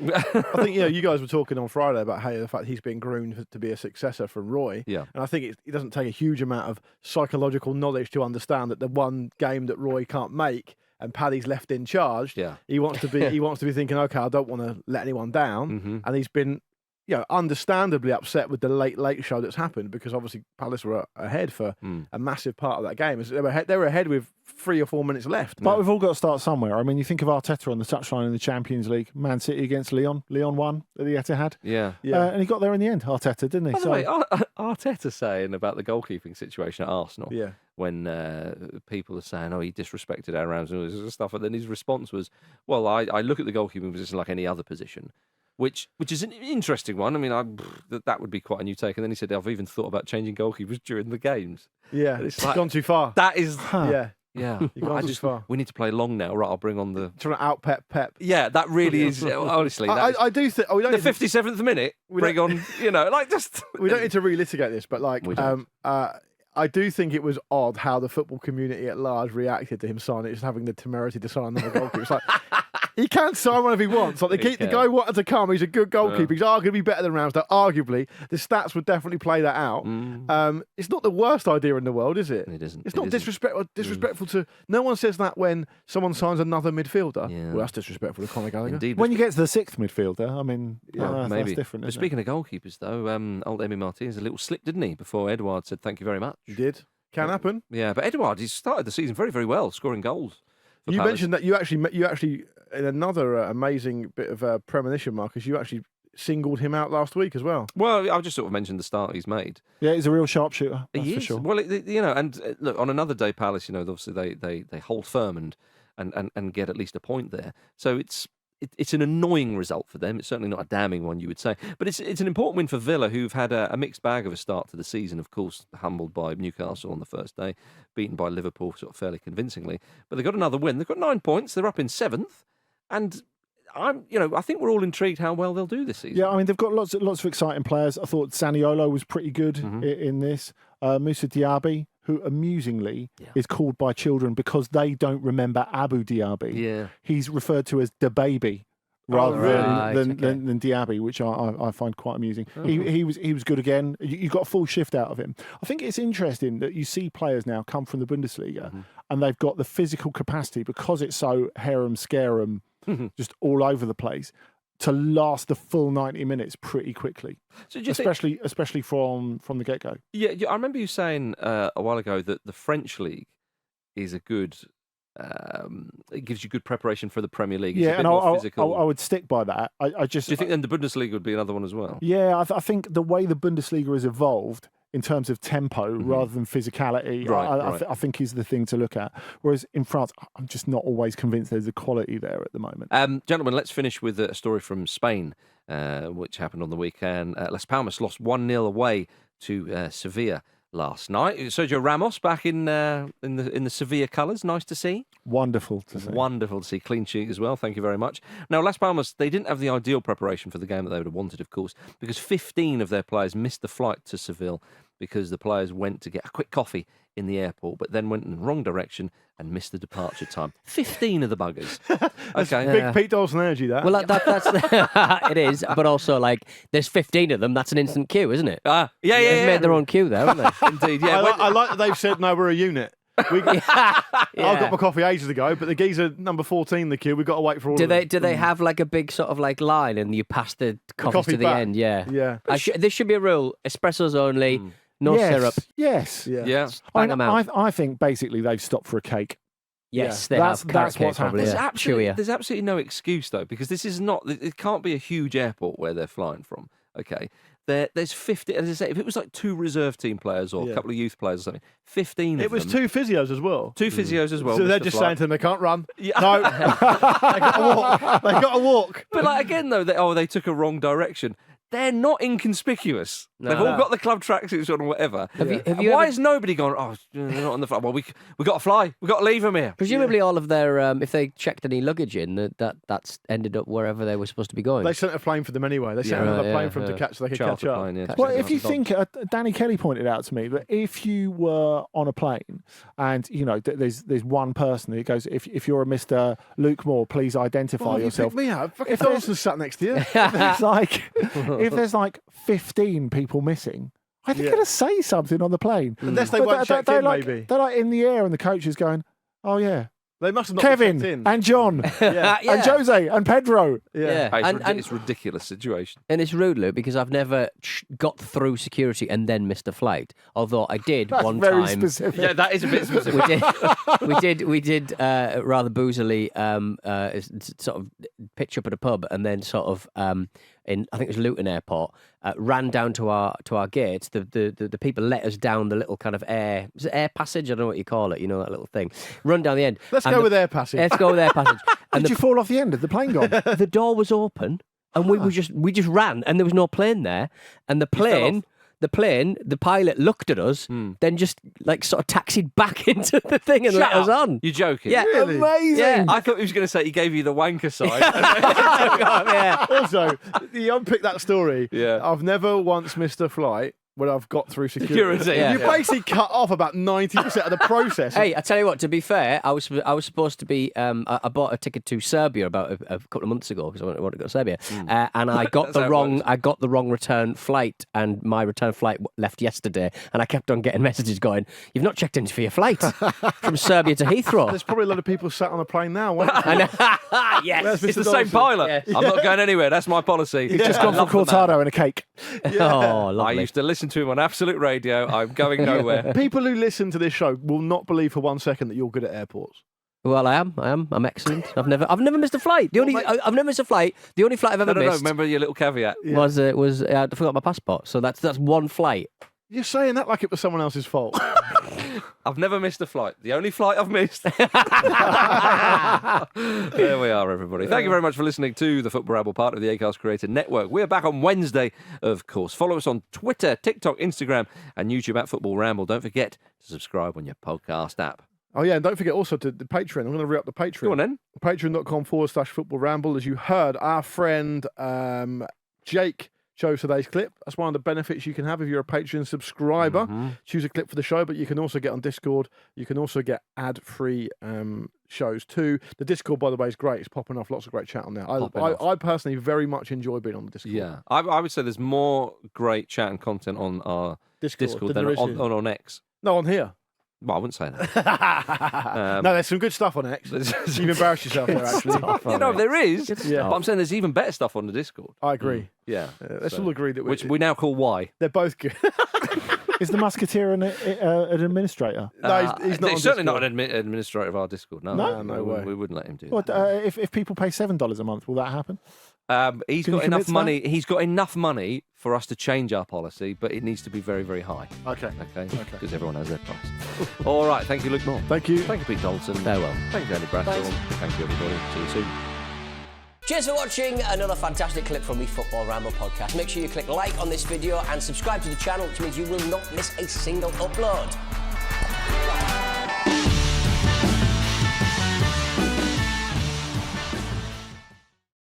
I think you guys were talking on Friday about how the fact he's been groomed to be a successor for Roy. Yeah. And I think it doesn't take a huge amount of psychological knowledge to understand that the one game that Roy can't make and Paddy's left in charge, he wants to be thinking, okay, I don't want to let anyone down, and he's been, understandably upset with the late show that's happened, because obviously Palace were ahead for a massive part of that game. They were ahead with 3 or 4 minutes left. But we've all got to start somewhere. I mean, you think of Arteta on the touchline in the Champions League, Man City against Leon. Leon won at the Etihad. Yeah. And he got there in the end, Arteta, didn't he? By the way, Arteta saying about the goalkeeping situation at Arsenal, when people are saying, he disrespected Aaron and all this stuff, and then his response was, well, I look at the goalkeeping position like any other position. Which is an interesting one. I mean, that would be quite a new take. And then he said, I've even thought about changing goalkeepers during the games. Yeah, it's gone too far. That is... Yeah. You've gone too far. We need to play long now. Right, I'll bring on the... Trying to out-Pep. Yeah, that really is... Honestly, I do think... the 57th minute, bring on, just... We don't need to relitigate this, but I do think it was odd how the football community at large reacted to him signing, just having the temerity to sign another goalkeeper. It's like... He can sign one if he wants. Like the guy wanted to come. He's a good goalkeeper. He's arguably better than Ramsdale. Arguably, the stats would definitely play that out. It's not the worst idea in the world, is it? It isn't. It's not disrespectful to. No one says that when someone signs another midfielder. Yeah. Well, that's disrespectful to Conor Gallagher. Indeed. When you get to the 6th midfielder, I mean, maybe that's different. But speaking of goalkeepers, though, old Emi Martinez a little slip, didn't he? Before Edouard said thank you very much. He did. Can happen. Yeah, but Edouard, he started the season very, very well, scoring goals. You mentioned that you actually in another amazing bit of premonition, Marcus, you actually singled him out last week as well. Well, I've just sort of mentioned the start he's made. Yeah, he's a real sharpshooter. That's for sure. Well, and look, on another day, Palace, obviously they hold firm and get at least a point there. So it's an annoying result for them. It's certainly not a damning one, you would say. But it's an important win for Villa, who've had a mixed bag of a start to the season. Of course, humbled by Newcastle on the first day, beaten by Liverpool sort of fairly convincingly. But they've got another win. They've got 9 points. They're up in 7th. And I think we're all intrigued how well they'll do this season. Yeah, I mean, they've got lots of exciting players. I thought Zaniolo was pretty good in this. Moussa Diaby, who amusingly is called by children because they don't remember Abu Diaby. Yeah. He's referred to as the baby rather than Diaby, which I find quite amusing. He was good again. You got a full shift out of him. I think it's interesting that you see players now come from the Bundesliga and they've got the physical capacity, because it's so harem-scarum, just all over the place, to last the full 90 minutes pretty quickly, so especially from the get-go. Yeah, I remember you saying a while ago that the French league is a good... it gives you good preparation for the Premier League. It's a bit more physical. I would stick by that. Do you think then the Bundesliga would be another one as well? Yeah, I think the way the Bundesliga has evolved in terms of tempo rather than physicality, I think is the thing to look at. Whereas in France, I'm just not always convinced there's a quality there at the moment. Gentlemen, let's finish with a story from Spain, which happened on the weekend. Las Palmas lost 1-0 away to Sevilla last night. Sergio Ramos back in the Sevilla colours. Nice to see. Wonderful to see. Wonderful to see. Clean sheet as well. Thank you very much. Now, Las Palmas, they didn't have the ideal preparation for the game that they would have wanted, of course, because 15 of their players missed the flight to Seville because the players went to get a quick coffee in the airport, but then went in the wrong direction and missed the departure time. 15 of the buggers. Okay, big Pete Dawson energy, that. Well, that's it is, but also there's 15 of them. That's an instant queue, isn't it? Yeah. They've made their own queue there, haven't they? Indeed. Yeah. I like that they've said no, we're a unit. I got my coffee ages ago, but the geezer number 14 in the queue, we've got to wait for all of them. Do they have a big sort of line and you pass the coffee to the back. end? Yeah. Yeah. This should be a rule. Espressos only, no syrup. Yes. Yeah. I think basically they've stopped for a cake. Yes, that's what's happening. There's absolutely no excuse, though, because this is not... It can't be a huge airport where they're flying from, okay? There's 50, as I say, if it was like 2 reserve team players or a couple of youth players or something, 15 of them. It was 2 physios as well. 2 physios as well. So they're just saying to them they can't run. Yeah. No, they got to walk. But again, though, they took a wrong direction. They're not inconspicuous. No. They've all got the club tracksuits on or whatever. Why has nobody gone, they're not on the flight? Well, we got to fly. We've got to leave them here. Presumably all of their, if they checked any luggage in, that's ended up wherever they were supposed to be going. They sent a plane for them anyway. They sent another plane for them to catch so they could catch up. Plane, well, if you think, Danny Kelly pointed out to me that if you were on a plane and, there's one person that goes, if you're a Mr. Luke Moore, please identify yourself. You picked me up. If Dawson's sat next to you. if there's 15 people missing, I think going to say something on the plane. Unless they weren't checked in, maybe. They're in the air and the coach is going, oh yeah, They must have not Kevin been checked in. and John and Jose and Pedro. Yeah. It's a ridiculous situation. And it's rude, Luke, because I've never got through security and then missed a flight. Although I did That's one very time. specific. Yeah, that is a bit specific. we did rather boozily sort of pitch up at a pub and then sort of in I think it was Luton Airport, ran down to our gates. The people let us down the little kind of air passage. I don't know what you call it. You know, that little thing. Run down the end. Let's go with air passage. Let's go with air passage. And Did you fall off the end of the plane gone? the door was open, and we just ran, and there was no plane there, and the pilot looked at us, then just like sort of taxied back into the thing and let us on. You're joking? Yeah, Really? Amazing. Yeah. I thought he was going to say he gave you the wanker side. Yeah. Also, you unpick that story. Yeah. I've never once missed a flight when I've got through security. Yeah. You basically cut off about 90% of the process. Hey, I tell you what. To be fair, I was supposed to be. I bought a ticket to Serbia about a couple of months ago because I wanted to go to Serbia, and I got the wrong return flight, and my return flight left yesterday, and I kept on getting messages going, "You've not checked in for your flight from Serbia to Heathrow." There's probably a lot of people sat on a plane now. Waiting for And, you. yes, Where's It's Mr. the same Dawson? pilot. Yeah. I'm not going anywhere. That's my policy. He's just gone for cortado and a cake. Oh, I lovely. used to listen to him on Absolute Radio. I'm going nowhere. People who listen to this show will not believe for 1 second that you're good at airports. Well, I am. I'm excellent. I've never missed a flight. I've never missed a flight. The only flight I've ever No. missed Remember your little caveat. was I forgot my passport. So that's one flight. You're saying that like it was someone else's fault. I've never missed a flight. The only flight I've missed. There we are, everybody. Thank you very much for listening to the Football Ramble, part of the Acast Creator Network. We're back on Wednesday, of course. Follow us on Twitter, TikTok, Instagram, and YouTube at Football Ramble. Don't forget to subscribe on your podcast app. Oh, yeah, and don't forget also to the Patreon. I'm going to re-up the Patreon. Go on then. Patreon.com/Football Ramble. As you heard, our friend Jake chose today's clip. That's one of the benefits you can have if you're a Patreon subscriber. Choose a clip for the show, but you can also get on Discord. You can also get ad-free shows too. The Discord, by the way, is great. It's popping off lots of great chat on there. I personally very much enjoy being on the Discord. Yeah. I would say there's more great chat and content on our Discord than on X. No, on here. Well, I wouldn't say that. No, there's some good stuff on X. You've embarrassed yourself there, actually. There is. Yeah. But I'm saying there's even better stuff on the Discord. I agree. Yeah. Let's all agree that which we now call Y. they're both good. Is the Musketeer an administrator? No, he's not. He's certainly not an administrator of our Discord. No, No way. We wouldn't let him do Well, that. if people pay $7 a month, will that happen? He's Can got you enough commit to money. He's got enough money for us to change our policy, but it needs to be very, very high. Okay. Okay. Because everyone has their price. All right. Thank you, Luke Moore. Thank you. Thank you, Pete Donaldson. Farewell. Thank you, Andy Bradfield. Thank you, everybody. See you soon. Cheers for watching another fantastic clip from the Football Ramble podcast. Make sure you click like on this video and subscribe to the channel, which means you will not miss a single upload.